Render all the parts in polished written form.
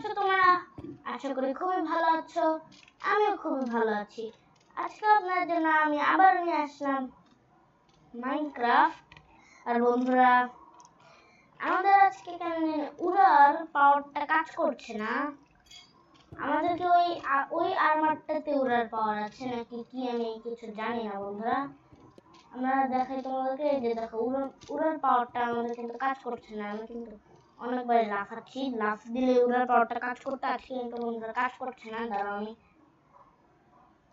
আছো তোমরা? আশা করি খুবই ভালো আছো। আমিও খুবই ভালো আছি। আজকে আপনাদের জন্য আমি আবার নিয়ে আসলাম মাইনক্রাফট। আর বন্ধুরা, আমাদের আজকে কেন উড়ার পাওয়ারটা কাজ করছে না। আমাদেরকে ওই আর্মারটাতে উড়ার পাওয়ার আছে নাকি কি আমি কিছু জানি না বন্ধুরা। আমরা দেখাই তোমাদেরকে, যে দেখো উড়ার পাওয়ারটা আমাদের কিন্তু কাজ করছে না। আমি কিন্তু অনেকবার লাফাচ্ছি, লাফ দিলে উড়ার পাওয়ারটা কাজ করতে, আজকে কিন্তু বন্ধুরা কাজ করছে না। দাঁড়াও আমি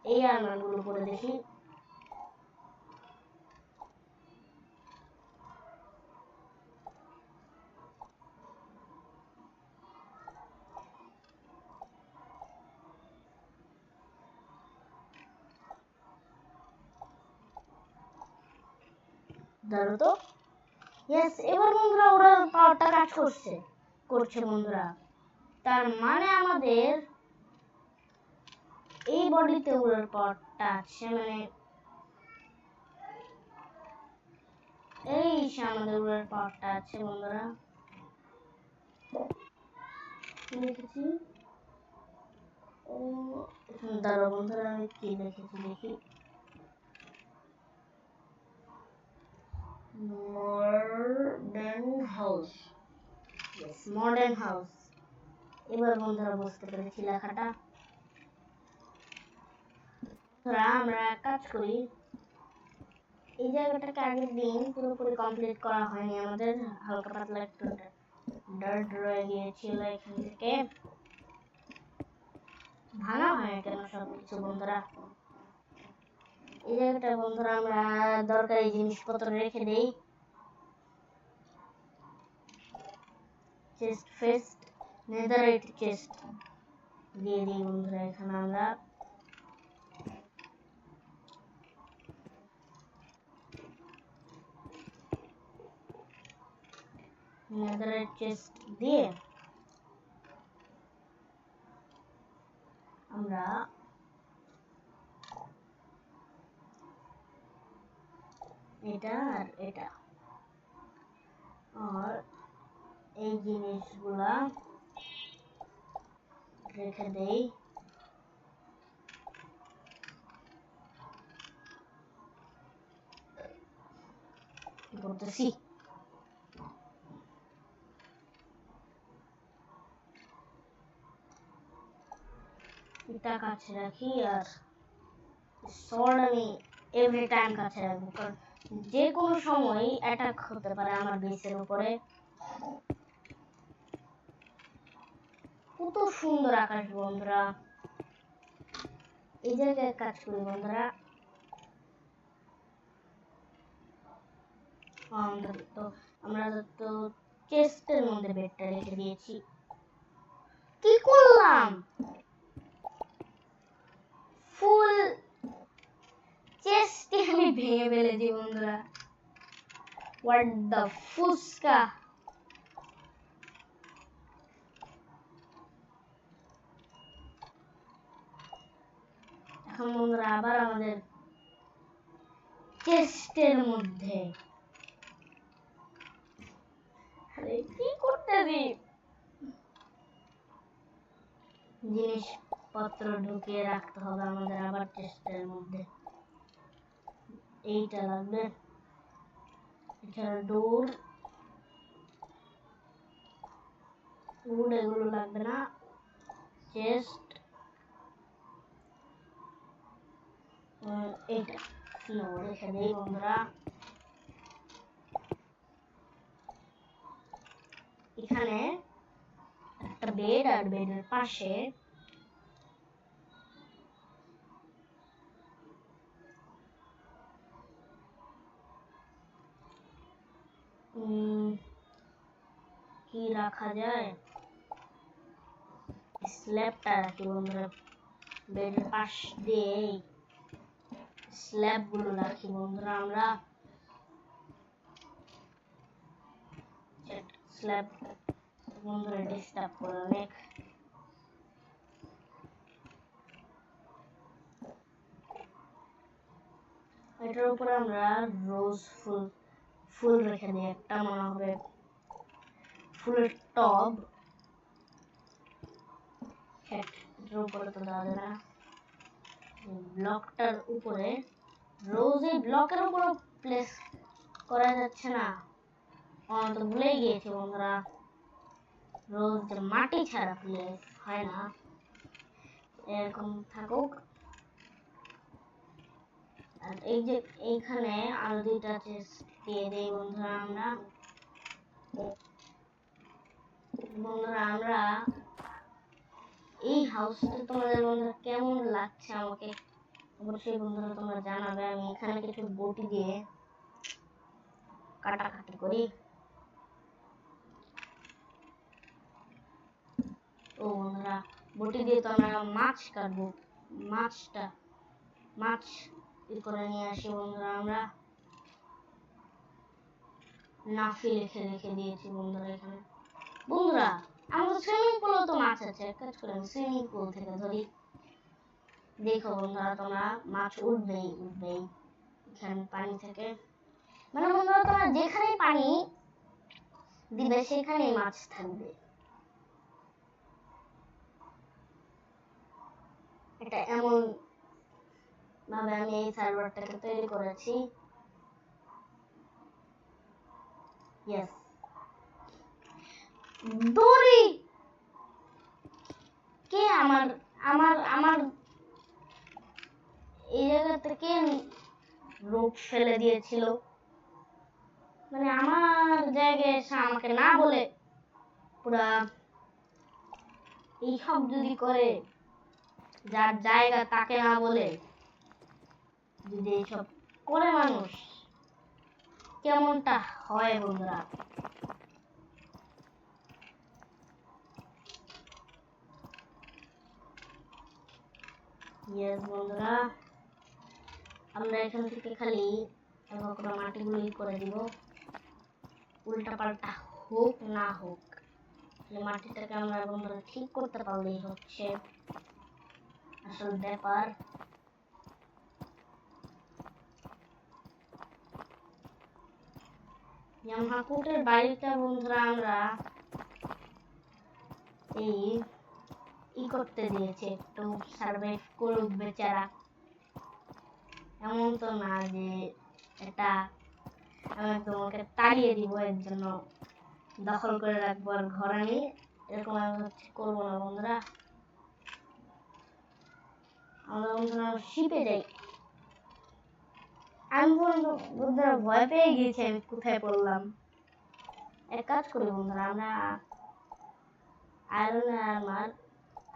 এই আর্মারগুলো করে দেখি। দাঁড়াও তো, ইয়েস, এবার বন্ধুরা উড়ার পাওয়ারটা কাজ করছে বন্ধুরা। তার মানে আমাদের এই বডিতে উড়ার পাওয়ারটা আছে, মানে এই আমাদের উড়ার পাওয়ারটা আছে বন্ধুরা। লিখেছি ও, দাঁড়াও বন্ধুরা আমি কি লিখেছি দেখি। Modern house, modern house. এবার বন্ধুরা বুঝতে পেরেছি লেখাটা। আমরা এক কাজ করি, এই জায়গাটাকে আগের দিন পুরোপুরি কমপ্লিট করা হয়নি আমাদের, হালকা পাতলা একটু ডার্ট রয়ে গিয়েছিল। এখান থেকে ভাঙা হয় কেন সবকিছু বন্ধুরা। এই জায়গাটা বন্ধুরা আমরা দরকারি জিনিসপত্র রেখে দেই। চেস্ট ফেস্ট, নেদারাইট চেস্ট দিয়ে দিই বন্ধুরা। এখানে আমরা নেদারাইট চেস্ট দিয়ে আমরা এটা আর এটা আর এই জিনিসগুলা রেখে দেই। বলতেছি এটা কাছে রাখি, আর সর্ড আমি এভরি টাইম কাছে রাখবো, কারণ যে কোনো সময় অ্যাটাক হতে পারে আমার বেসের উপরে। কত সুন্দর আকাশ বন্ধুরা। এই জায়গায় কাজ করি বন্ধুরা। আমরা তো চেস্টের মধ্যে বেডটা রেখে দিয়েছি। কি করলাম? ফুল চেস্টে আমি ভেঙে ফেলেছি বন্ধুরা। হোয়াট দ্য ফুসকা। এখন বন্ধুরা আবার আমাদের চেস্টের মধ্যে, আরে কি করতেছি, জিনিসপত্র ঢুকিয়ে রাখতে হবে আমাদের আবার চেস্টের মধ্যে। এইটা লাগবে, এছাড়া ডোর উড এগুলো লাগবে না। চেস্ট এইটা রেখে দেই বন্ধুরা। এখানে একটা বেড, আর বেডের পাশে কি রাখা যায়, স্ল্যাবটা রাখি বন্ধুরা। বেডের পাশ দিয়ে স্ল্যাব গুলো রাখি বন্ধুরা। আমরা স্ল্যাব বন্ধুরা ডিস্টার্ব করে অনেক। এটার উপরে আমরা রোজ ফুল রেখে দিই একটা, মনে হবে ফুলের টব। হ্যাঁ, এটার উপরে তো দেওয়া যাবে না। ব্লকটার উপরে রোজ এই ব্লকের উপরে প্লেস করা যাচ্ছে না। তো ভুলেই গিয়েছি বন্ধুরা, রোজ যে মাটি ছাড়া প্লেস হয় না। এরকম থাকুক। আর এই যে এইখানে আরো দুইটা চেস্ট দিয়ে দেই বন্ধুরা। আমরা এই হাউসটা তোমাদের বন্ধুরা কেমন লাগছে আমাকে অবশ্যই বন্ধুরা তোমরা জানাবে। আমি এখানে কিছু বটি দিয়ে কাটাকাটি করি। ও বন্ধুরা, বটি দিয়ে তো আমরা মাছ কাটবো। মাছ করে নিয়ে আসি বন্ধুরা। আমরা নাফি রেখে দিয়েছি বন্ধুরা এখানে। বন্ধুরা আমাদের সুইমিং পুলেও তো মাছ আছে, এক কাজ করে সুইমিং পুল থেকে ধরি। দেখো বন্ধুরা তোমরা, মাছ উঠবেই এখানে পানি থেকে। মানে বন্ধুরা তোমরা যেখানে পানি দিবে সেখানেই মাছ থাকবে। এটা এমন ভাবে আমি এই সার্ভারটাকে তৈরি করেছি। ইয়েস, দড়ি কে আমার আমার আমার এই জায়গা থেকে রোপ ফেলে দিয়েছিল। মানে আমার জায়গায় এসে আমাকে না বলে পুরা এই সব যদি করে, যার জায়গা তাকে না বলে যদি এইসব করে মানুষ, কেমনটা হয় বন্ধুরা। ইয়েস বন্ধুরা, আমরা এখান থেকে খালি মাটিগুলো করে দিব। উল্টা পাল্টা হোক না হোক, মাটিটাকে আমরা বন্ধুরা ঠিক করতে পারলেই হচ্ছে আসল ব্যাপার। হাকুটের বাড়িটা বন্ধুরা আমরা এই করতে দিয়েছে, একটু সার্ভাইভ করুক বেচারা। এমন তো না যে এটা আমি একদম ওকে তাড়িয়ে দিব, এর জন্য দখল করে রাখবো আর ঘর আমি এরকম করবো না বন্ধুরা। আমরা বন্ধুরা শিপে যাই। আমি বন্ধুরা ভয় পেয়ে গিয়েছি আমি কোথায় পড়লাম। এক কাজ করি বন্ধুরা, আমরা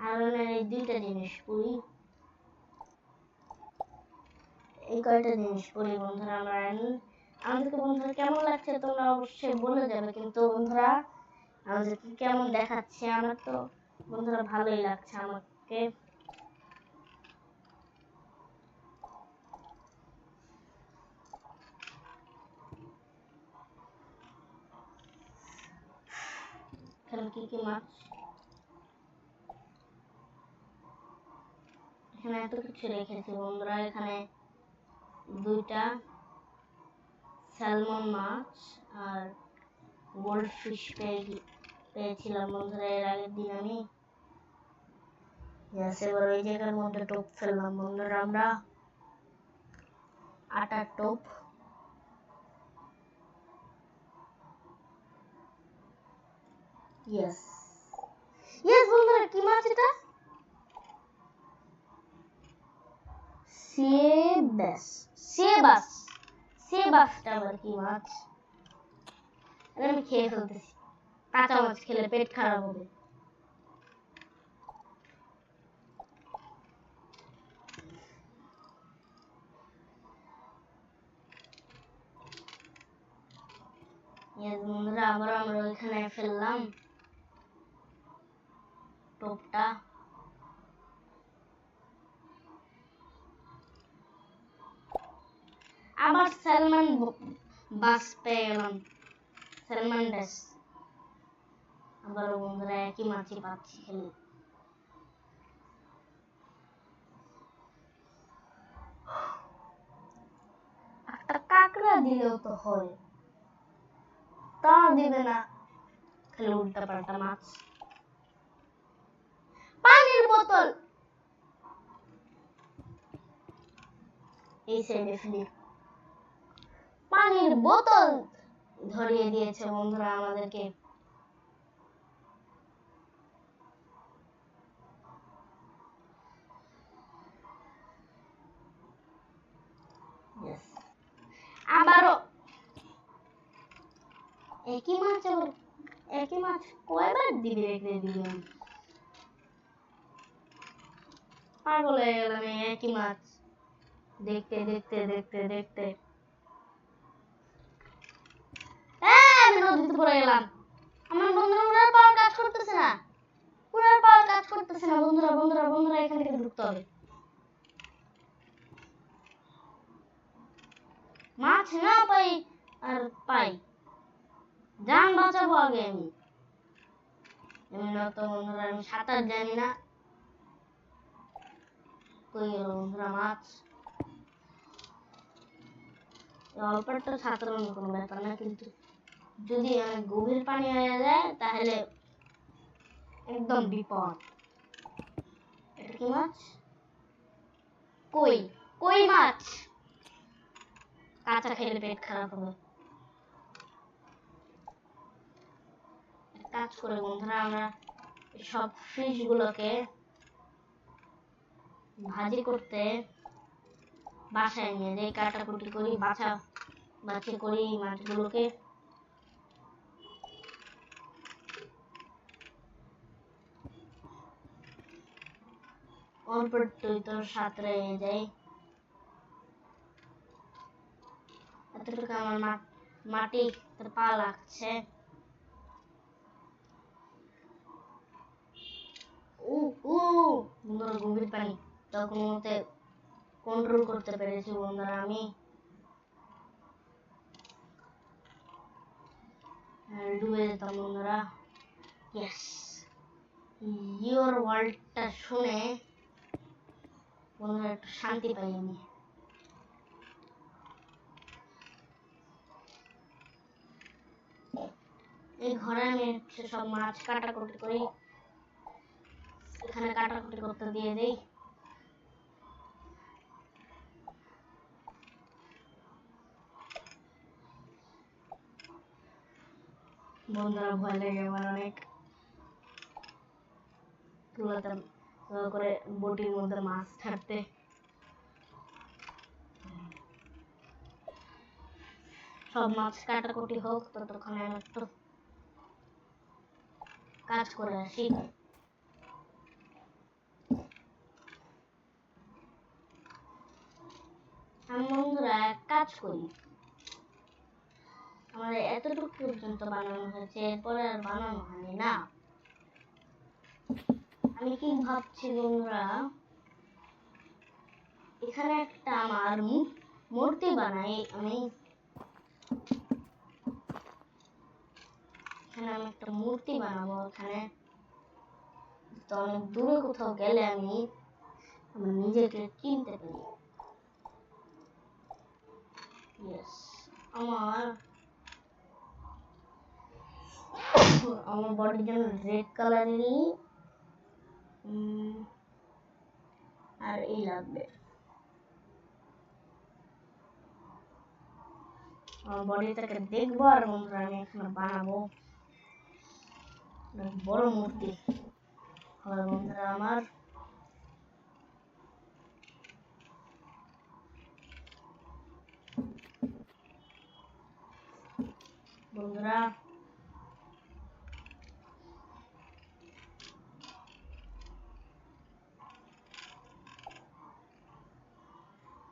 আয়রনের এই দুইটা জিনিস পড়ি, এই কয়টা জিনিস পড়ি বন্ধুরা। আমরা আমাদেরকে বন্ধুরা কেমন লাগছে তোমরা অবশ্যই বলে যাবে। কিন্তু বন্ধুরা আমাদেরকে কেমন দেখাচ্ছে, আমার তো বন্ধুরা ভালোই লাগছে আমাকে। এখানে কি মাছ, এখানে এত কিছু রেখেছি বন্ধুরা। এখানে দুইটা স্যালমন মাছ আর গোল্ড ফিশ পেয়েছিলাম বন্ধুরা এর আগের দিন আমি। এবার ওই জায়গার মধ্যে টোপ ফেললাম বন্ধুরা, আমরা আটার টোপ। ইয়েস বন্ধুরা, কি মাছ এটা? সেবাসটা আবার কি মাছ? আমি খেয়ে ফেলতেছি। কাঁচা মাছ খেলে পেট খারাপ হবে। বন্ধুরা আবার আমরা ওইখানে ফেললাম টোপটা। আবার স্যালমন বাস পেয়ে গেলাম, স্যালমন ড্যাশ। আবার বন্ধুরা একই মাছই পাচ্ছি খেলে। একটা কাঁকড়া দিলেও তো হয়, তা দিবে না, খালি উল্টা পাল্টা মাছ। পানির বোতল এই সাইডে ফেলি। পানির বোতল ধরিয়ে দিয়েছে বন্ধুরা আমাদেরকে। আবারও একই মাছ কয়বার দিবি রেখে দিবি? পাগল হয়ে গেলাম এই একই মাছ দেখতে দেখতে দেখতে দেখতে। আমি নদীতে পড়ে গেলাম। আমার বন্ধুরা উড়ার পাওয়ার কাজ করতেছে না, উড়ার পাওয়ার কাজ করতেছে না। বন্ধুরা বন্ধুরা বন্ধুরা এখান থেকে ঢুকতে হবে। মাছ না পাই আর পাই, জান বাঁচাবো আগে আমি। তো বন্ধুরা আমি সাঁতার জানি না। কই গেল বন্ধুরা মাছ? অল্প একটা সাঁতার কোনো ব্যাপার না, কিন্তু যদি অনেক গভীর পানি হয়ে যায় তাহলে একদম বিপদ। এটা কি মাছ? কই, কই মাছ। কাঁচা খেলে পেট খারাপ হবে। কাজ করে বন্ধুরা আমরা সব ফিশ গুলোকে ভাজি করতে বাসায় নিয়ে যাই, কাটাকুটি করি, বাছি করি মাছগুলোকে। অল্প একটুই তো সাঁতরে যাই। এতটুকু আমার মাটি পা লাগছে। বন্ধুরা গভীর পানি, তখন মতে কন্ট্রোল করতে পেরেছি বন্ধুরা আমি। ডুবে যেতাম বন্ধুরা। ইয়েস, ইউর ওয়ার্ল্ডটা শুনে বন্ধুরা একটু শান্তি পাই আমি। এই ঘরে আমি সব মাছ কাটাকুটি করি, এখানে কাটাকুটি করতে দিয়ে দিই। বন্ধুরা ভয় লেগে আমার অনেক। তুলাতাম করে বটির মধ্যে মাছ ছাড়তে। সব মাছ কাটাকুটি হোক, ততক্ষণে আমি একটু কাজ করে আসি। আমি বন্ধুরা এক কাজ করি, আমাদের এতটুকু পর্যন্ত বানানো হয়েছে, এরপরে আর বানানো হয়নি না। আমি কি ভাবছি বন্ধুরা, এখানে একটা আমার মূর্তি বানাই আমি। এখানে আমি একটা মূর্তি বানাবো। এখানে তো অনেক দূরে কোথাও গেলে আমি নিজেকে চিনতে পারি। আমার বডির জন্য রেড কালারেরই আর এই লাগবে। আমার বডিটাকে দেখবো আর বন্ধুরা আমি এখানে বানাবো বড় মূর্তি হবে বন্ধুরা আমার। বন্ধুরা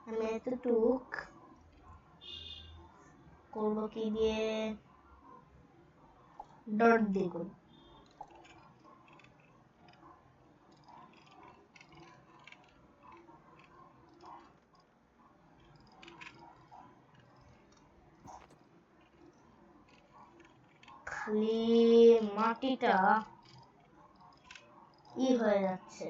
আমি এতটুক করবো কি দিয়ে, ডট দিয়ে করব। খালি মাটিটা হয়ে যাচ্ছে।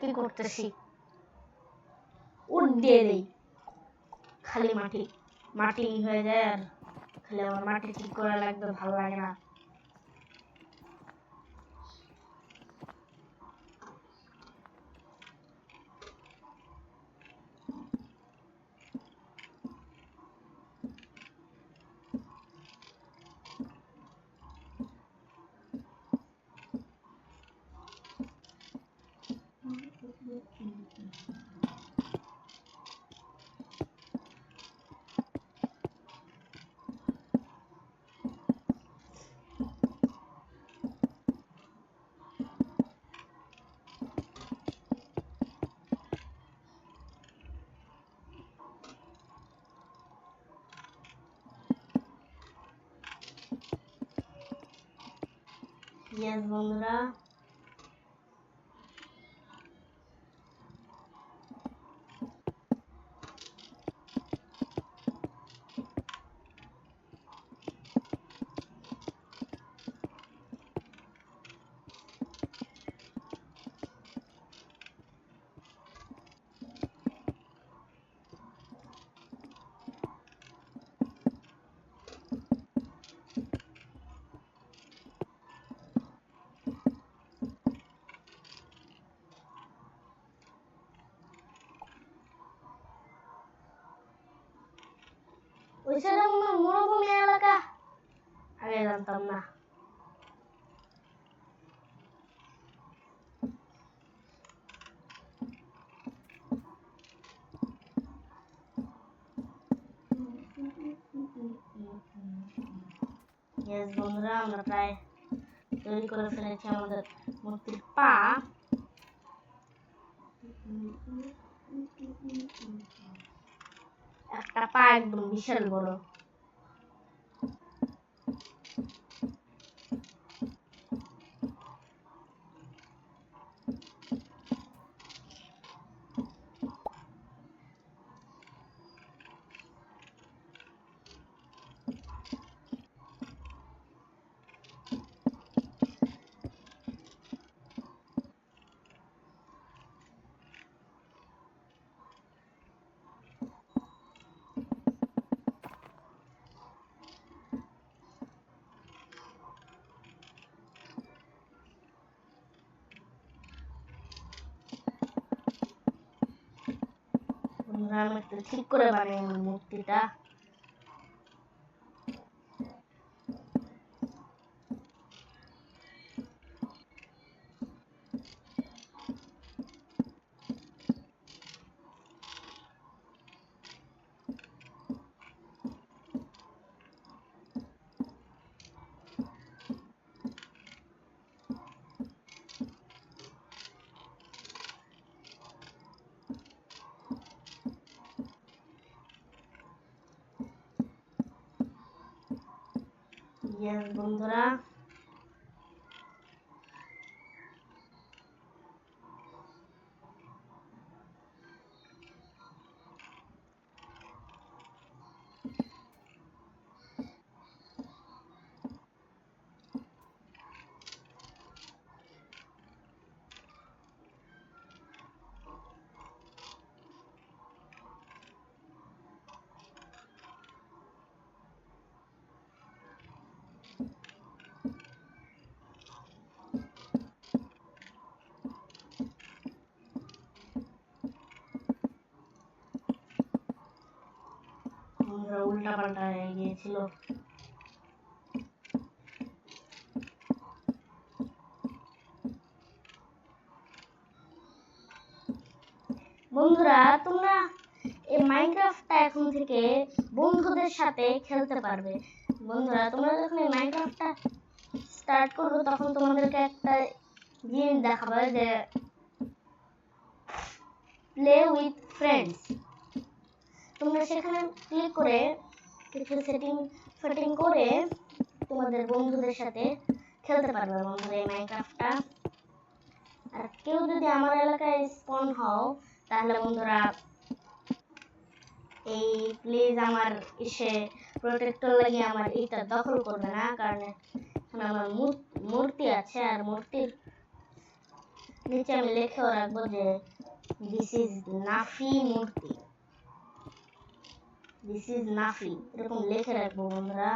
কি করতেছি, উড দিয়ে দেই, খালি মাটি মাটি হয়ে যায়, আর খালি আমার মাটি ঠিক করা লাগবে, ভালো লাগে না। ইয়েস বন্ধুরা, ওই সাইডে মরুভূমি এলাকা, আগে জানতাম না। ইয়েস বন্ধুরা, আমরা প্রায় তৈরি করে ফেলেছি আমাদের মূর্তির পা। একটা পা একদম বিশাল বড়। আমি একটু ঠিক করে বানাই মূর্তিটা। ইয়েস বন্ধুরা, উল্টা পাল্টা হয়ে গিয়েছিল। বন্ধুরা, তোমরা এই মাইনক্রাফটটা এখন থেকে বন্ধুদের সাথে খেলতে পারবে। বন্ধুরা, তোমরা যখন এই মাইনক্রাফটটা স্টার্ট করবে তখন তোমাদেরকে একটা জিনিস দেখাবে, যে প্লে উইথ ফ্রেন্ডস। তোমরা সেখানে ক্লিক করে কিছু সেটিং করে তোমাদের বন্ধুদের সাথে খেলতে পারবে বন্ধুরা এই মাইনক্রাফটটা। আর কেউ যদি আমার এলাকায় স্পন হও, তাহলে বন্ধুরা এই প্লিজ আমার প্রোটেক্টর লাগিয়ে আমার এইটা দখল করবে না, কারণ এখানে আমার মূর্তি আছে, আর মূর্তির নিচে আমি লিখেও রাখবো যে দিস ইজ নাফি মূর্তি, দিস ইজ নাফি, এরকম লিখে রাখবো বন্ধুরা।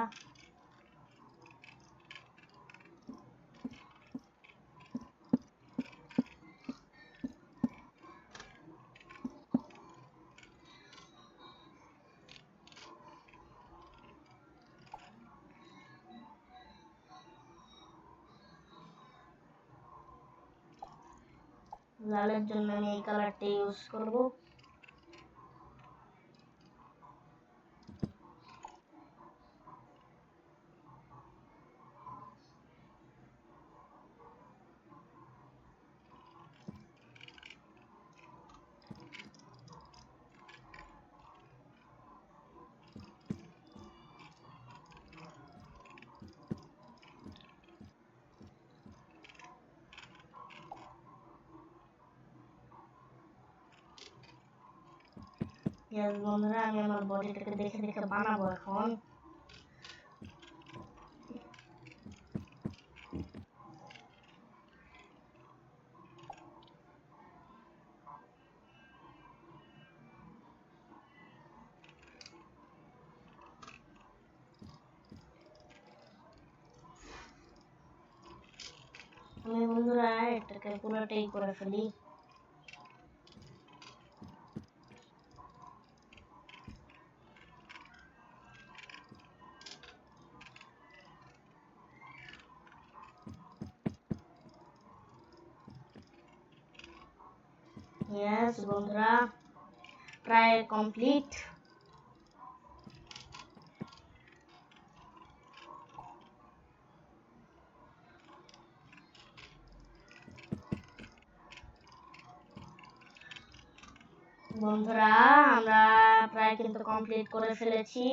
লালের জন্য আমি এই কালারটা ইউজ করব। বন্ধুরা আমি আমার বডিটাকে দেখে দেখে বানাবো এখন। আমি বন্ধুরা এটাকে পুরোটাই করে ফেলি। ইয়েস বন্ধুরা প্রায় কমপ্লিট। বন্ধুরা আমরা প্রায় কিন্তু কমপ্লিট করে ফেলেছি।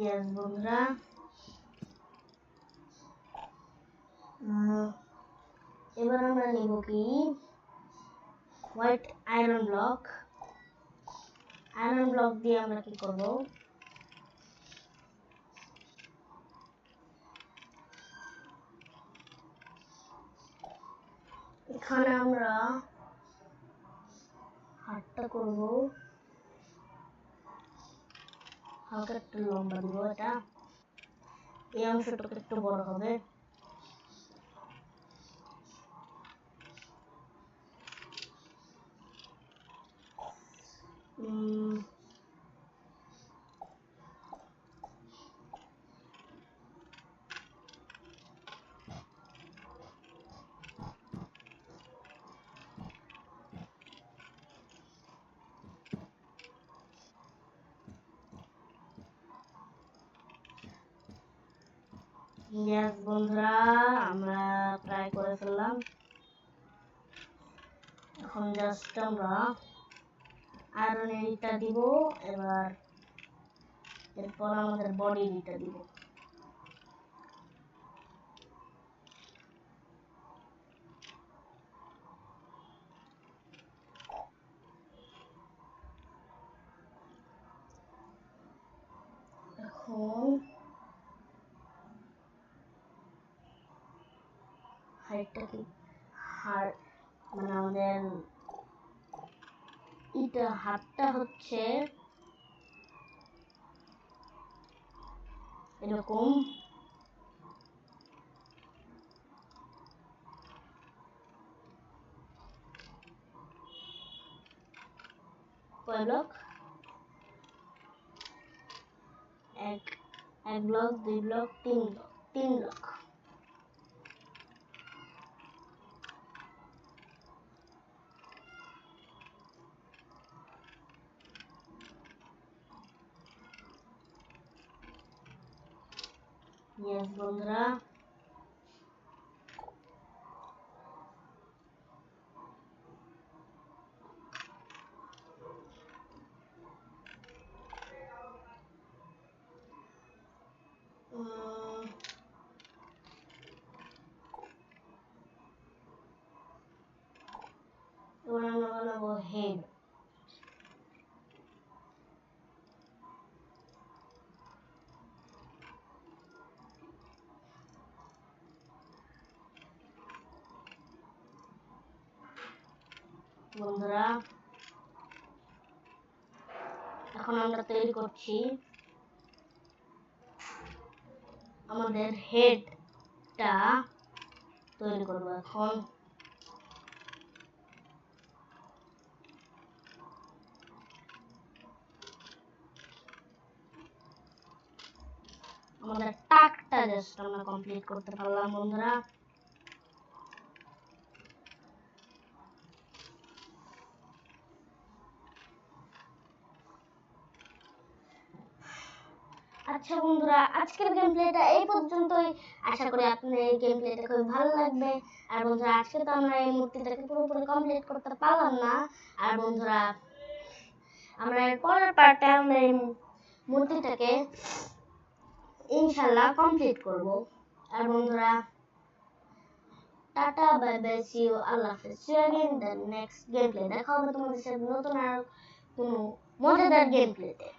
ইয়েস বন্ধুরা এবার আমরা নিব কি white iron block. Iron block দিয়ে আমরা কি করব, এখানে আমরা হাতটা করব হালকা একটু লম্বা দিব, এটা এই অংশটুকু একটু বড় হবে। ইয়েস বন্ধুরা আমরা প্রায় করে ফেললাম। এখন জাস্ট আমরা আয়রন এইটা দিব, এবার এরপর আমাদের বডি এইটা দিব। এখন হাইটটা কি মানে আমাদের এটা হাতটা হচ্ছে এরকম, কয় ব্লক, এক ব্লক, দুই ব্লক, তিন ব্লক। ইয়েস বন্ধুরা, এবার আমরা বানাবো হেড। বন্ধুরা এখন আমরা তৈরি করছি আমাদের হেডটা তৈরি করব এখন। আমাদের টাকটা জাস্ট আমরা কমপ্লিট করতে পারলাম বন্ধুরা। আচ্ছা বন্ধুরা, আজকের গেম প্লেটা এই পর্যন্তই। আশা করি আপনাদের এই গেম প্লেটা খুব ভালো লাগবে। আর বন্ধুরা আজকে তো আমরা এই মূর্তিটাকে পুরোপুরি কমপ্লিট করতে পারলাম না। আর বন্ধুরা আমরা এর পরের পার্টে আমরা এই মূর্তিটাকে ইনশাল্লাহ কমপ্লিট করব। আর বন্ধুরা tata, bye bye, see you, আল্লাহ হাফেজ। See you again the next game play. দেখা হবে তোমাদের সাথে নতুন আর কোনো মজাদার গেম প্লেতে।